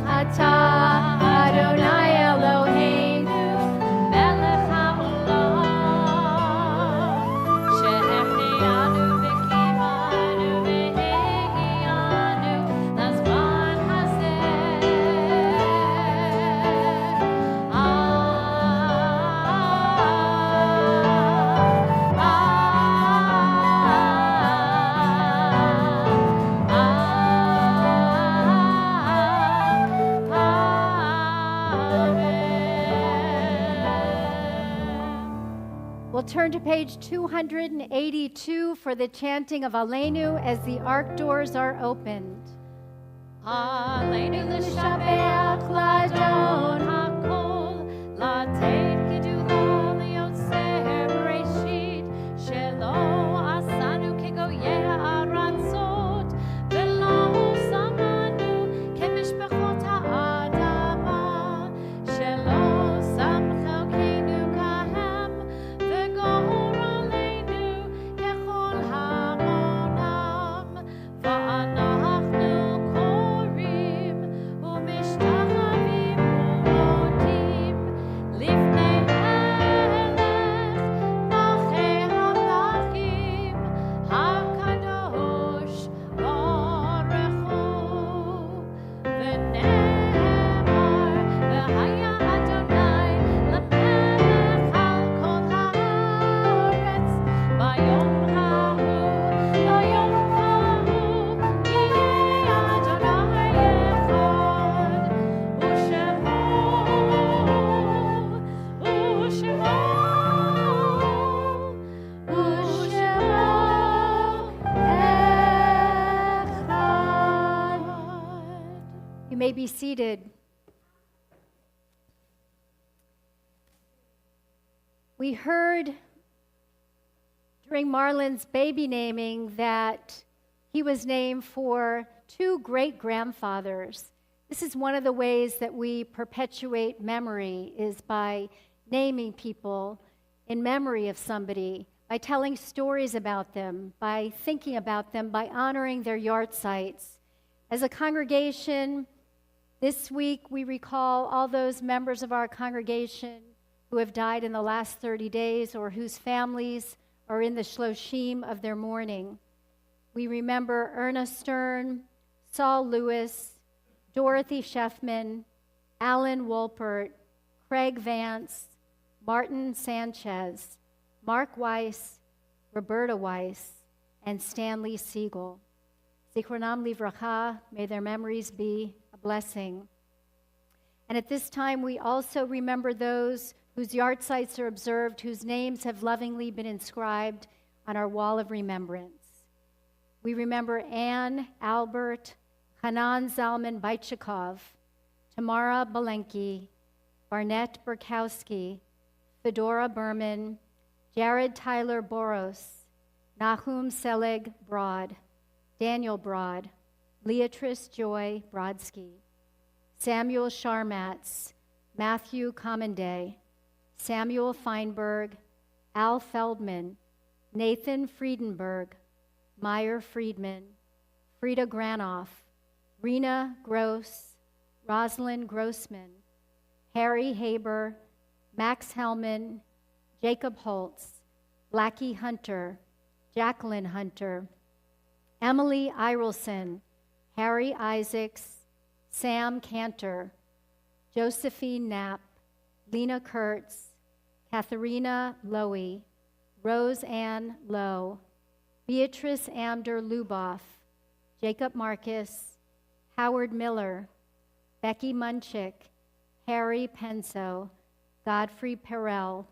Atah Adonai Eloheinu melech haolam, shehechianu v'kimanu v'hegianu lazman hazeh. We'll turn to page 282 for the chanting of Aleinu as the ark doors are opened. Aleinu l'shabeach l'adon hakol, l'ateit gedula liyotzeh bereshit, shelo asanu kegoyeh aratzot, velo samanu kemishpachot ha'adama, shelo samcho keinu kahem, v'gor aleinu kechol hamonam, va'anachnu korim u'mishtachavim u'modim lifnei melech malchei hamlachim hakadosh baruch hu. V'ne'emar v'haya Adonai lemelech al kol haaretz bayom hahu bayom hahu yeh Adonai echad u'shemo echad. You may be seated. We heard during Marlon's baby naming that he was named for two great-grandfathers. This is one of the ways that we perpetuate memory, is by naming people in memory of somebody, by telling stories about them, by thinking about them, by honoring their yard sites. As a congregation, this week we recall all those members of our congregation who have died in the last 30 days or whose families are in the shloshim of their mourning. We remember Erna Stern, Saul Lewis, Dorothy Sheffman, Alan Wolpert, Craig Vance, Martin Sanchez, Mark Weiss, Roberta Weiss, and Stanley Siegel. Zichronam livracha, may their memories be a blessing. And at this time, we also remember those whose yard sites are observed, whose names have lovingly been inscribed on our wall of remembrance. We remember Anne Albert, Hanan Zalman Baichikov, Tamara Balenki, Barnett Burkowski, Fedora Berman, Jared Tyler Boros, Nahum Selig Broad, Daniel Broad, Leatrice Joy Brodsky, Samuel Sharmatz, Matthew Commonday, Samuel Feinberg, Al Feldman, Nathan Friedenberg, Meyer Friedman, Frida Granoff, Rena Gross, Rosalind Grossman, Harry Haber, Max Hellman, Jacob Holtz, Blackie Hunter, Jacqueline Hunter, Emily Irelson, Harry Isaacs, Sam Cantor, Josephine Knapp, Lena Kurtz, Katharina Lowy, Rose Ann Lowe, Beatrice Amder Luboff, Jacob Marcus, Howard Miller, Becky Munchik, Harry Penso, Godfrey Perel,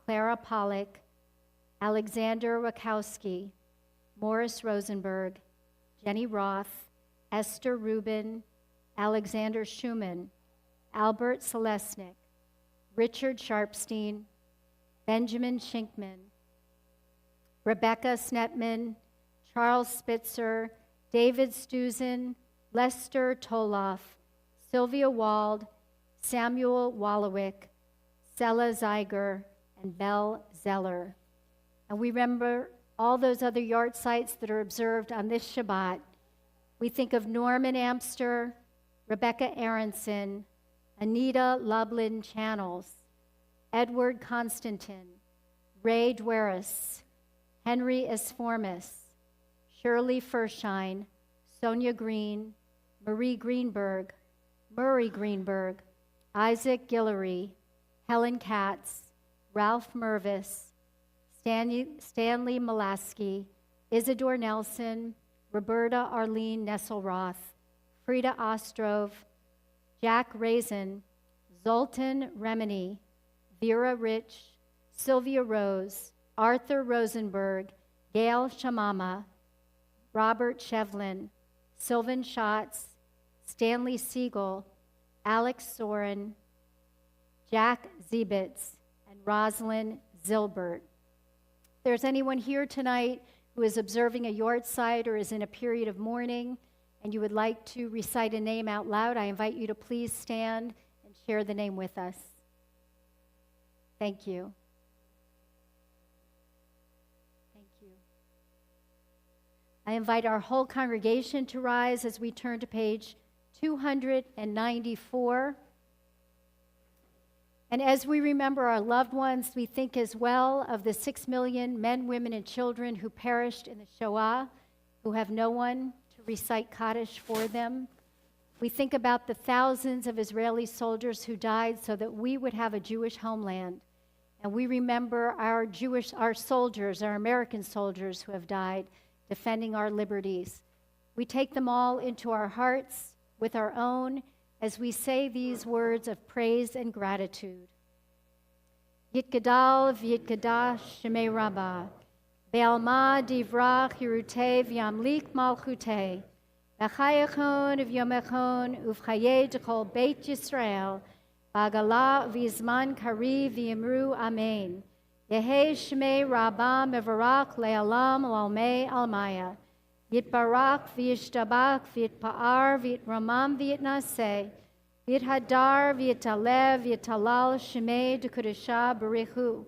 Clara Pollock, Alexander Rakowski, Morris Rosenberg, Jenny Roth, Esther Rubin, Alexander Schumann, Albert Selesnik, Richard Sharpstein, Benjamin Shinkman, Rebecca Snetman, Charles Spitzer, David Stuzen, Lester Toloff, Sylvia Wald, Samuel Wallowik, Sela Zeiger, and Belle Zeller. And we remember all those other yard sites that are observed on this Shabbat. We think of Norman Amster, Rebecca Aronson, Anita Lublin Channels, Edward Constantin, Ray Dwaris, Henry Esformis, Shirley Fershine, Sonia Green, Murray Greenberg, Isaac Guillory, Helen Katz, Ralph Mervis, Stanley Molaski, Isidore Nelson, Roberta Arlene Nesselroth, Frida Ostrov, Jack Raisin, Zoltan Remini, Vera Rich, Sylvia Rose, Arthur Rosenberg, Gail Shamama, Robert Shevlin, Sylvan Schatz, Stanley Siegel, Alex Soren, Jack Ziebitz, and Rosalind Zilbert. If there's anyone here tonight who is observing a yard site or is in a period of mourning and you would like to recite a name out loud, I invite you to please stand and share the name with us. Thank you. Thank you. I invite our whole congregation to rise as we turn to page 294. And as we remember our loved ones, we think as well of the 6 million men, women, and children who perished in the Shoah, who have no one to recite Kaddish for them. We think about the thousands of Israeli soldiers who died so that we would have a Jewish homeland. And we remember our soldiers, our American soldiers who have died defending our liberties. We take them all into our hearts with our own as we say these words of praise and gratitude. Yitgadal v'yitgadash shemei Rabbah, be'alma divrach yirutei v'yamlik malchutei, v'chayachon v'yomechon uv'chayei d'chol Beit Yisrael, b'agala v'yizman kari v'yimru amen. Yehei shemei Rabbah mevarach le'alam l'almei almaya. Yitbarak v'yishtabak v'yitpa'ar v'yitramam v'yitnaseh v'yithadar v'yitalev v'yitalal shemei d'kudesha b'richu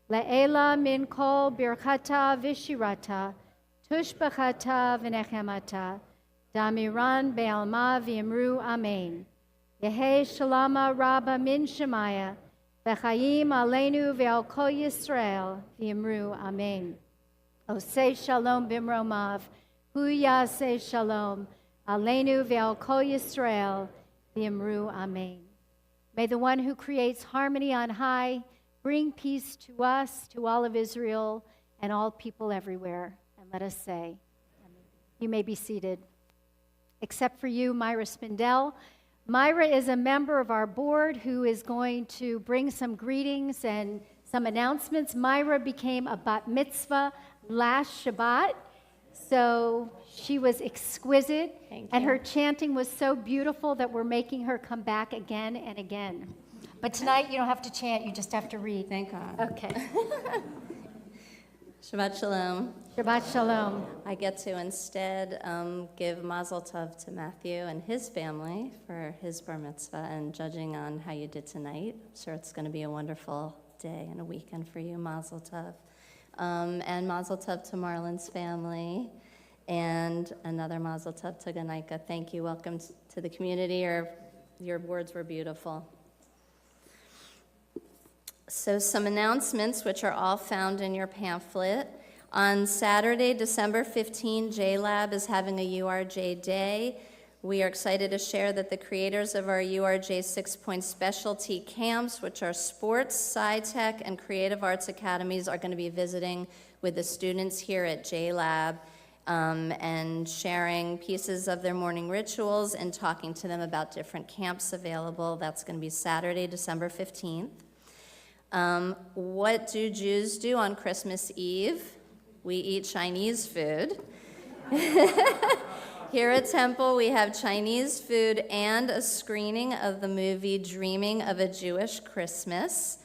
le'ela min kol birchata v'shirata tushbachata v'nechemata damiran be'alma v'yimru amen. Yehei shalama rabba min shemaya v'chayim aleinu ve'al kol Yisrael v'yimru amen. Osei shalom bimromav Hu Yaseh Shalom, Aleinu ve'al Kol Yisrael, v'yimru Amen. May the one who creates harmony on high bring peace to us, to all of Israel, and all people everywhere. And let us say, Amen. You may be seated. Except for you, Myra Spindell. Myra is a member of our board who is going to bring some greetings and some announcements. Myra became a bat mitzvah last Shabbat. So she was exquisite, and her chanting was so beautiful that we're making her come back again and again. But tonight you don't have to chant, you just have to read. Thank God. Okay. Shabbat Shalom. Shabbat Shalom. I get to instead give Mazel Tov to Matthew and his family for his bar mitzvah, and judging on how you did tonight, I'm sure it's going to be a wonderful day and a weekend for you. Mazel Tov. And Mazel Tov to Marlon's family, and another Mazel Tov to Ganaika. Thank you. Welcome to the community. Your words were beautiful. So some announcements, which are all found in your pamphlet. On Saturday, December 15, J-Lab is having a URJ Day. We are excited to share that the creators of our URJ 6-point specialty camps, which are sports, sci-tech, and creative arts academies, are going to be visiting with the students here at J-Lab and sharing pieces of their morning rituals and talking to them about different camps available. That's going to be Saturday, December 15th. What do Jews do on Christmas Eve? We eat Chinese food. Here at Temple, we have Chinese food and a screening of the movie Dreaming of a Jewish Christmas.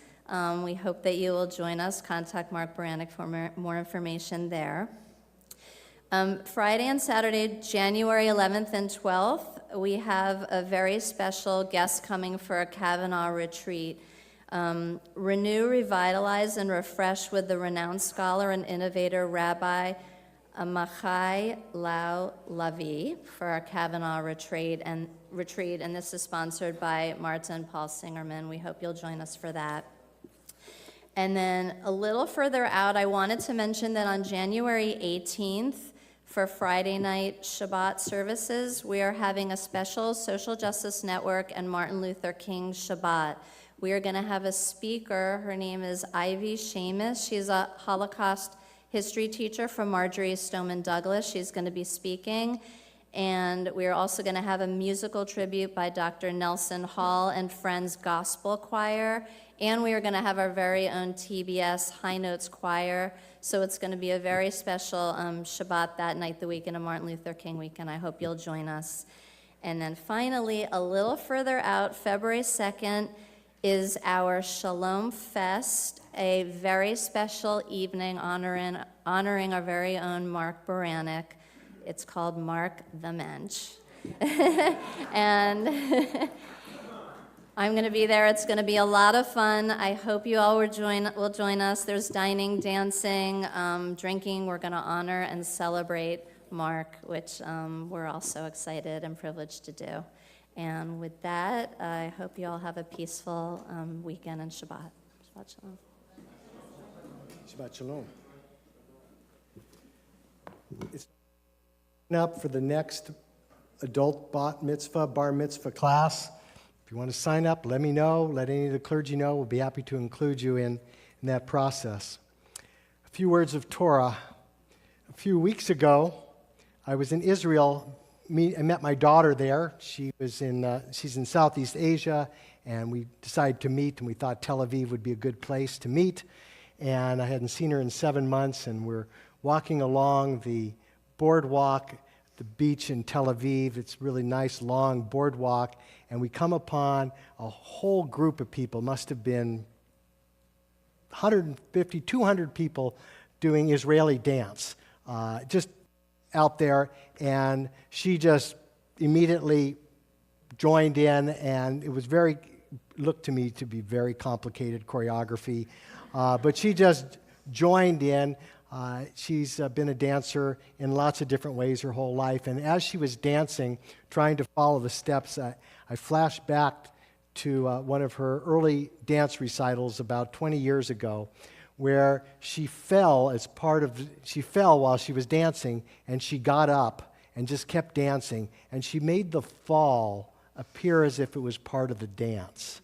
We hope that you will join us. Contact Mark Baranek for more information there. Friday and Saturday, January 11th and 12th, we have a very special guest coming for a Kavanaugh retreat. Renew, revitalize, and refresh with the renowned scholar and innovator Rabbi Machai Lau Lavi for our Kavanaugh retreat, and this is sponsored by Marta and Paul Singerman. We hope you'll join us for that. And then a little further out, I wanted to mention that on January 18th, for Friday night Shabbat services, we are having a special Social Justice Network and Martin Luther King Shabbat. We are going to have a speaker. Her name is Ivy Seamus. She's a Holocaust history teacher from Marjorie Stoneman Douglas. She's going to be speaking. And we are also going to have a musical tribute by Dr. Nelson Hall and Friends Gospel Choir. And we are going to have our very own TBS High Notes Choir. So it's going to be a very special Shabbat that night, the weekend of Martin Luther King weekend. I hope you'll join us. And then finally, a little further out, February 2nd, is our Shalom Fest, a very special evening honoring our very own Mark Baranek. It's called Mark the Mensch. And I'm going to be there. It's going to be a lot of fun. I hope you all will join us. There's dining, dancing, drinking. We're going to honor and celebrate Mark, which we're all so excited and privileged to do. And with that, I hope you all have a peaceful weekend and Shabbat. Shabbat Shalom. Shabbat Shalom. It's up for the next adult bar mitzvah class. If you want to sign up, let me know. Let any of the clergy know. We'll be happy to include you in that process. A few words of Torah. A few weeks ago, I was in Israel. I met my daughter there. She's in Southeast Asia, and we decided to meet, and we thought Tel Aviv would be a good place to meet. And I hadn't seen her in 7 months, and we're walking along the boardwalk, the beach in Tel Aviv. It's a really nice, long boardwalk, and we come upon a whole group of people, must have been 150, 200 people doing Israeli dance, just out there, and she just immediately joined in, and it was looked to me to be very complicated choreography, but she just joined in. She's been a dancer in lots of different ways her whole life, and as she was dancing, trying to follow the steps, I flashed back to one of her early dance recitals about 20 years ago, where she fell while she was dancing, and she got up and just kept dancing, and she made the fall appear as if it was part of the dance.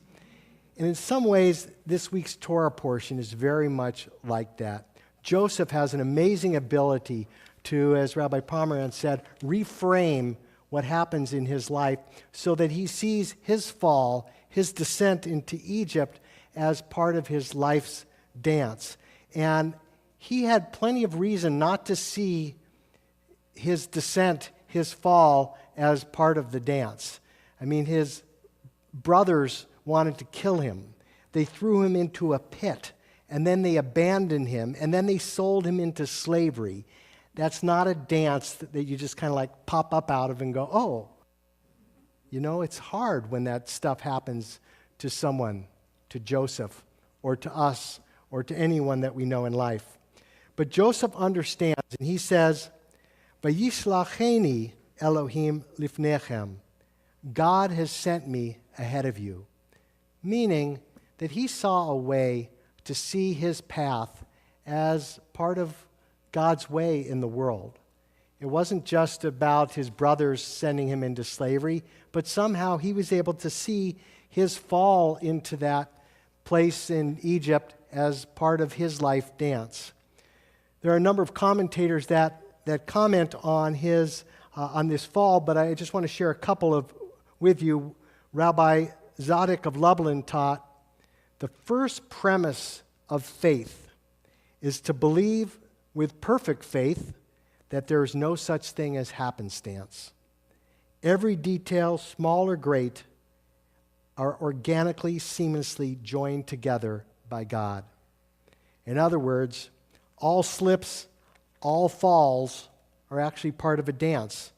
And in some ways, this week's Torah portion is very much like that. Joseph has an amazing ability to, as Rabbi Pomeranz said, reframe what happens in his life so that he sees his fall, his descent into Egypt, as part of his life's dance. And he had plenty of reason not to see his descent, his fall, as part of the dance. I mean, his brothers wanted to kill him. They threw him into a pit, and then they abandoned him, and then they sold him into slavery. That's not a dance that you just kind of like pop up out of and go, oh. You know, it's hard when that stuff happens to someone, to Joseph, or to us, or to anyone that we know in life. But Joseph understands, and he says, Vayishlacheni Elohim lifnechem. God has sent me ahead of you. Meaning that he saw a way to see his path as part of God's way in the world. It wasn't just about his brothers sending him into slavery, but somehow he was able to see his fall into that place in Egypt as part of his life dance. There are a number of commentators that comment on on this fall, but I just want to share a couple with you. Rabbi Zadok of Lublin taught, the first premise of faith is to believe with perfect faith that there is no such thing as happenstance. Every detail, small or great, are organically, seamlessly joined together by God. In other words, all slips, all falls are actually part of a dance.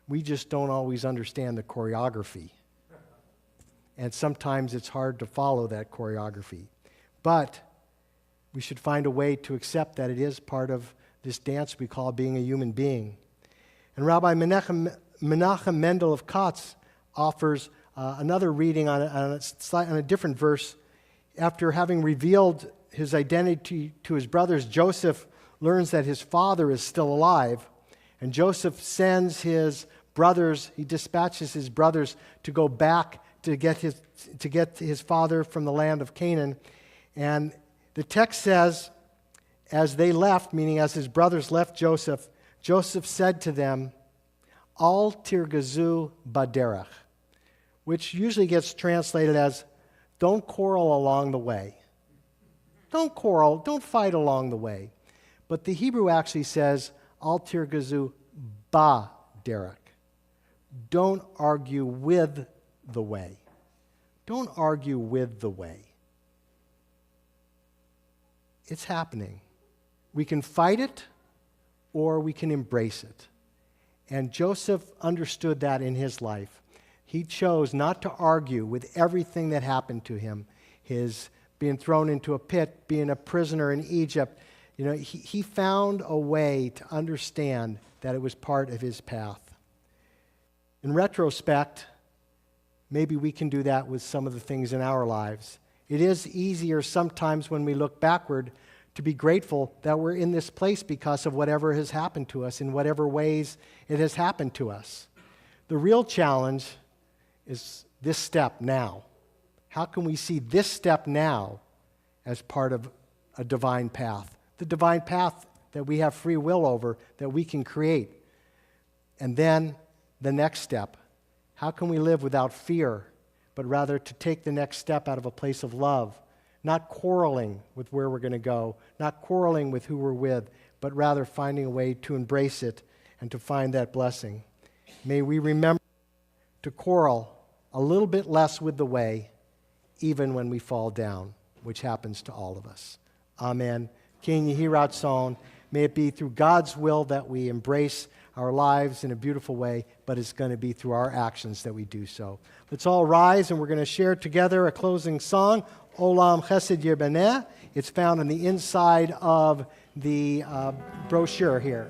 We just don't always understand the choreography. And sometimes it's hard to follow that choreography. But we should find a way to accept that it is part of this dance we call being a human being. And Rabbi Menachem Mendel of Katz offers another reading on a different verse. After having revealed his identity to his brothers, Joseph learns that his father is still alive. And Joseph sends his brothers, he dispatches his brothers to go back to get his father from the land of Canaan. And the text says, as they left, meaning as his brothers left Joseph, Joseph said to them, Al tirgazu baderech, which usually gets translated as, don't quarrel along the way. Don't quarrel, don't fight along the way. But the Hebrew actually says, Al tirgazu baderech. Don't argue with the way. Don't argue with the way. It's happening. We can fight it or we can embrace it. And Joseph understood that in his life. He chose not to argue with everything that happened to him. His being thrown into a pit, being a prisoner in Egypt. He found a way to understand that it was part of his path. In retrospect, maybe we can do that with some of the things in our lives. It is easier sometimes when we look backward to be grateful that we're in this place because of whatever has happened to us, in whatever ways it has happened to us. The real challenge is this step now. How can we see this step now as part of a divine path? The divine path that we have free will over, that we can create. And then the next step. How can we live without fear, but rather to take the next step out of a place of love, not quarreling with where we're going to go, not quarreling with who we're with, but rather finding a way to embrace it and to find that blessing. May we remember to quarrel a little bit less with the way, even when we fall down, which happens to all of us. Amen. King Yehirat Son, may it be through God's will that we embrace our lives in a beautiful way, but it's going to be through our actions that we do so. Let's all rise, and we're going to share together a closing song, Olam Chesed Yirbaneh. It's found on the inside of the brochure here.